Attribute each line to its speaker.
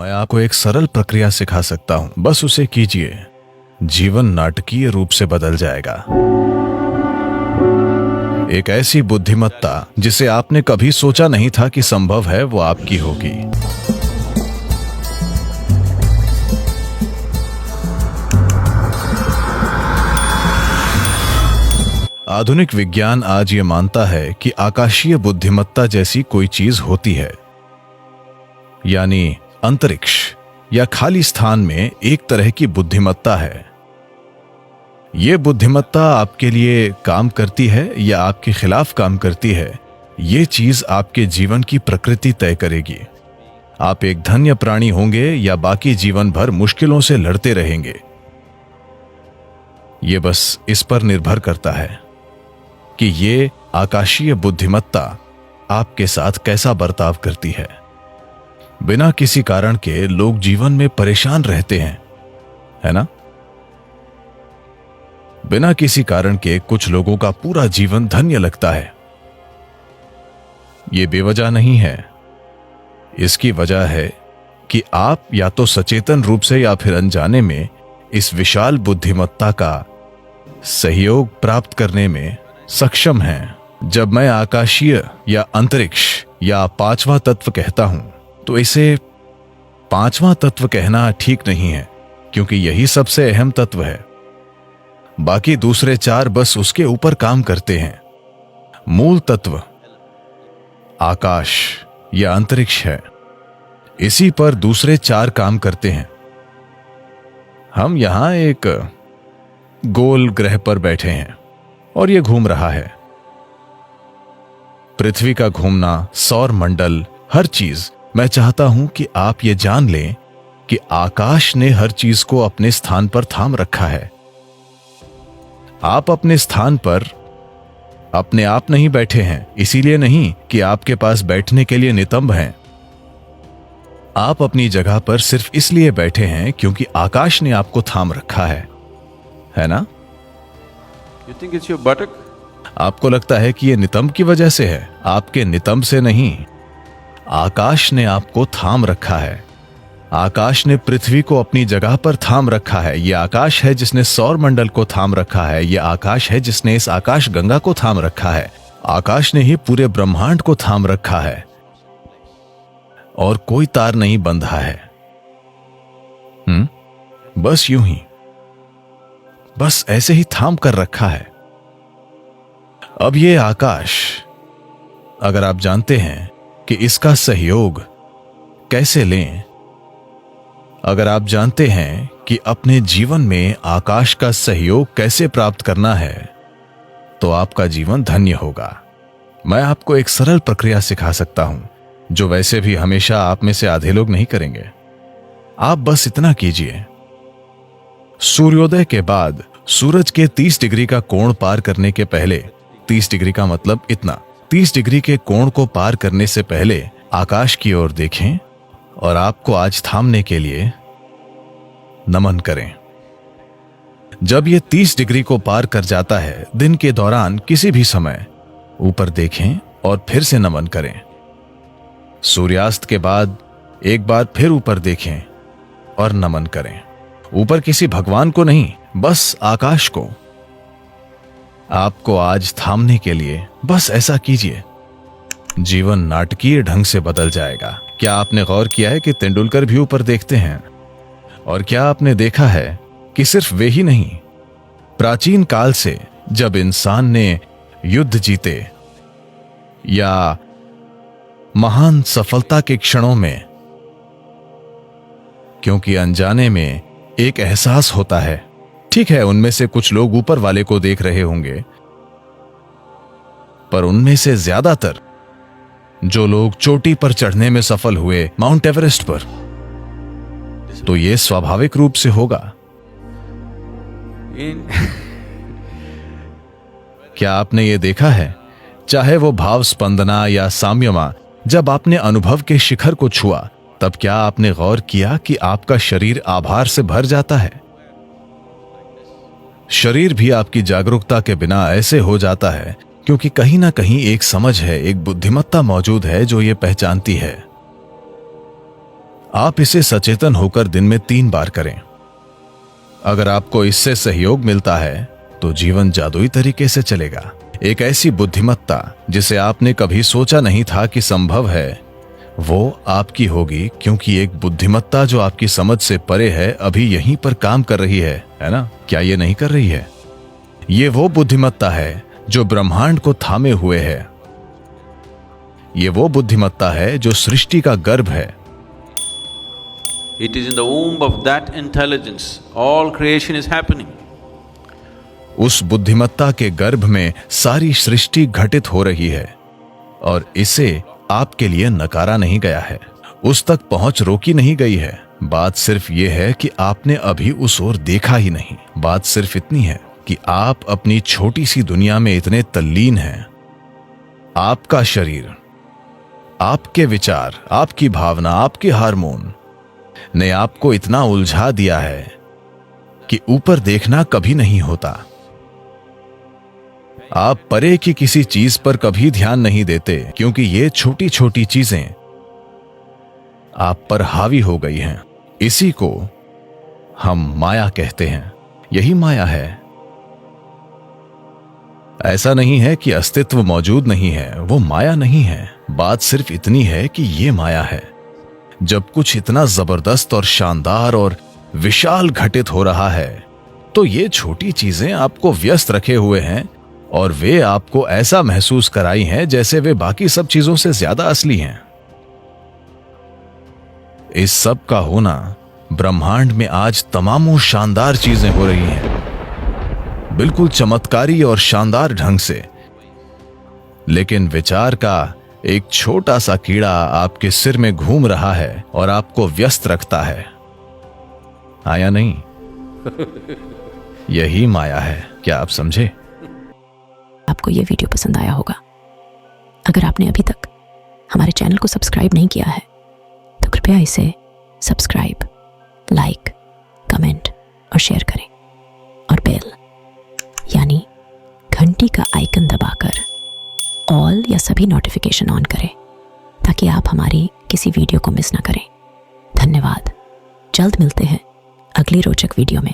Speaker 1: मैं आपको एक सरल प्रक्रिया सिखा सकता हूं, बस उसे कीजिए। जीवन नाटकीय रूप से बदल जाएगा। एक ऐसी बुद्धिमत्ता जिसे आपने कभी सोचा नहीं था कि संभव है, वो आपकी होगी। आधुनिक विज्ञान आज ये मानता है कि आकाशीय बुद्धिमत्ता जैसी कोई चीज होती है, यानी अंतरिक्ष या खाली स्थान में एक तरह की बुद्धिमत्ता है। ये बुद्धिमत्ता आपके लिए काम करती है या आपके खिलाफ काम करती है, ये चीज आपके जीवन की प्रकृति तय करेगी। आप एक धन्य प्राणी होंगे या बाकी जीवन भर मुश्किलों से लड़ते रहेंगे। ये बस इस पर निर्भर करता है कि ये आकाशीय बुद्धिमत्ता आपके साथ कैसा बर्ताव करती है। बिना किसी कारण के लोग जीवन में परेशान रहते हैं, है ना? बिना किसी कारण के कुछ लोगों का पूरा जीवन धन्य लगता है। यह बेवजह नहीं है। इसकी वजह है कि आप या तो सचेतन रूप से या फिर अनजाने में इस विशाल बुद्धिमत्ता का सहयोग प्राप्त करने में सक्षम हैं। जब मैं आकाशीय या अंतरिक्ष या पांचवा तत्व कहता हूं, तो इसे पांचवा तत्व कहना ठीक नहीं है, क्योंकि यही सबसे अहम तत्व है। बाकी दूसरे चार बस उसके ऊपर काम करते हैं। मूल तत्व आकाश या अंतरिक्ष है, इसी पर दूसरे चार काम करते हैं। हम यहां एक गोल ग्रह पर बैठे हैं और यह घूम रहा है। पृथ्वी का घूमना, सौर मंडल, हर चीज। मैं चाहता हूं कि आप ये जान लें कि आकाश ने हर चीज को अपने स्थान पर थाम रखा है। आप अपने स्थान पर अपने आप नहीं बैठे हैं, इसीलिए नहीं कि आपके पास बैठने के लिए नितंब हैं। आप अपनी जगह पर सिर्फ इसलिए बैठे हैं क्योंकि आकाश ने आपको थाम रखा है ना?
Speaker 2: You think it's your buttock?
Speaker 1: आपको लगता है कि यह नितंब की वजह से है, आपके नितंब से नहीं। आकाश ने आपको थाम रखा है। आकाश ने पृथ्वी को अपनी जगह पर थाम रखा है। यह आकाश है जिसने सौर मंडल को थाम रखा है। यह आकाश है जिसने इस आकाश गंगा को थाम रखा है। आकाश ने ही पूरे ब्रह्मांड को थाम रखा है और कोई तार नहीं बंधा है। बस यूं ही, बस ऐसे ही थाम कर रखा है। अब ये आकाश, अगर आप जानते हैं कि इसका सहयोग कैसे लें, अगर आप जानते हैं कि अपने जीवन में आकाश का सहयोग कैसे प्राप्त करना है, तो आपका जीवन धन्य होगा। मैं आपको एक सरल प्रक्रिया सिखा सकता हूं, जो वैसे भी हमेशा आप में से आधे लोग नहीं करेंगे। आप बस इतना कीजिए। सूर्योदय के बाद सूरज के 30 डिग्री का कोण पार करने के पहले, 30 डिग्री का मतलब इतना, 30 डिग्री के कोण को पार करने से पहले आकाश की ओर देखें और आपको आज थामने के लिए नमन करें। जब यह 30 डिग्री को पार कर जाता है, दिन के दौरान किसी भी समय ऊपर देखें और फिर से नमन करें। सूर्यास्त के बाद एक बार फिर ऊपर देखें और नमन करें। ऊपर किसी भगवान को नहीं, बस आकाश को। आपको आज थामने के लिए बस ऐसा कीजिए। जीवन नाटकीय ढंग से बदल जाएगा। क्या आपने गौर किया है कि तेंदुलकर भी ऊपर देखते हैं? और क्या आपने देखा है कि सिर्फ वे ही नहीं, प्राचीन काल से जब इंसान ने युद्ध जीते या महान सफलता के क्षणों में, क्योंकि अनजाने में एक एहसास होता है। ठीक है, उनमें से कुछ लोग ऊपर वाले को देख रहे होंगे, पर उनमें से ज्यादातर जो लोग चोटी पर चढ़ने में सफल हुए, माउंट एवरेस्ट पर, तो यह स्वाभाविक रूप से होगा। क्या आपने यह देखा है, चाहे वो भाव स्पंदना या साम्यमा, जब आपने अनुभव के शिखर को छुआ, तब क्या आपने गौर किया कि आपका शरीर आभार से भर जाता है? शरीर भी आपकी जागरूकता के बिना ऐसे हो जाता है क्योंकि कहीं ना कहीं एक समझ है, एक बुद्धिमत्ता मौजूद है जो ये पहचानती है आप इसे सचेतन होकर दिन में 3 बार करें। अगर आपको इससे सहयोग मिलता है तो जीवन जादुई तरीके से चलेगा। एक ऐसी बुद्धिमत्ता जिसे आपने कभी सोचा नहीं था कि संभव है, वो आपकी होगी, क्योंकि एक बुद्धिमत्ता जो आपकी समझ से परे है अभी यहीं पर काम कर रही है ना? क्या ये नहीं कर रही है? ये वो बुद्धिमत्ता है जो ब्रह्मांड को थामे हुए है। ये वो बुद्धिमत्ता है जो सृष्टि का गर्भ है।
Speaker 2: It is in the womb of that intelligence all creation is happening.
Speaker 1: उस बुद्धिमत्ता के गर्भ में सारी सृष्टि घटित हो रही है और इसे आपके लिए नकारा नहीं गया है, उस तक पहुंच रोकी नहीं गई है। बात सिर्फ ये है कि आपने अभी उस ओर देखा ही नहीं। बात सिर्फ इतनी है कि आप अपनी छोटी सी दुनिया में इतने तल्लीन हैं। आपका शरीर, आपके विचार, आपकी भावना, आपके हार्मोन ने आपको इतना उलझा दिया है कि ऊपर देखना कभी नहीं होता। आप परे की किसी चीज पर कभी ध्यान नहीं देते, क्योंकि ये छोटी छोटी चीजें आप पर हावी हो गई हैं। इसी को हम माया कहते हैं। यही माया है। ऐसा नहीं है कि अस्तित्व मौजूद नहीं है, वो माया नहीं है। बात सिर्फ इतनी है कि ये माया है। जब कुछ इतना जबरदस्त और शानदार और विशाल घटित हो रहा है तो ये छोटी चीजें आपको व्यस्त रखे हुए हैं और वे आपको ऐसा महसूस कराई हैं जैसे वे बाकी सब चीजों से ज्यादा असली हैं। इस सब का होना, ब्रह्मांड में आज तमामों शानदार चीजें हो रही हैं, बिल्कुल चमत्कारी और शानदार ढंग से, लेकिन विचार का एक छोटा सा कीड़ा आपके सिर में घूम रहा है और आपको व्यस्त रखता है। आया नहीं? यही माया है। क्या आप समझे?
Speaker 3: आपको ये वीडियो पसंद आया होगा। अगर आपने अभी तक हमारे चैनल को सब्सक्राइब नहीं किया है तो कृपया इसे सब्सक्राइब, लाइक, कमेंट और शेयर करें और बेल यानी घंटी का आइकन दबाकर ऑल या सभी नोटिफिकेशन ऑन करें ताकि आप हमारी किसी वीडियो को मिस ना करें। धन्यवाद। जल्द मिलते हैं अगली रोचक वीडियो में।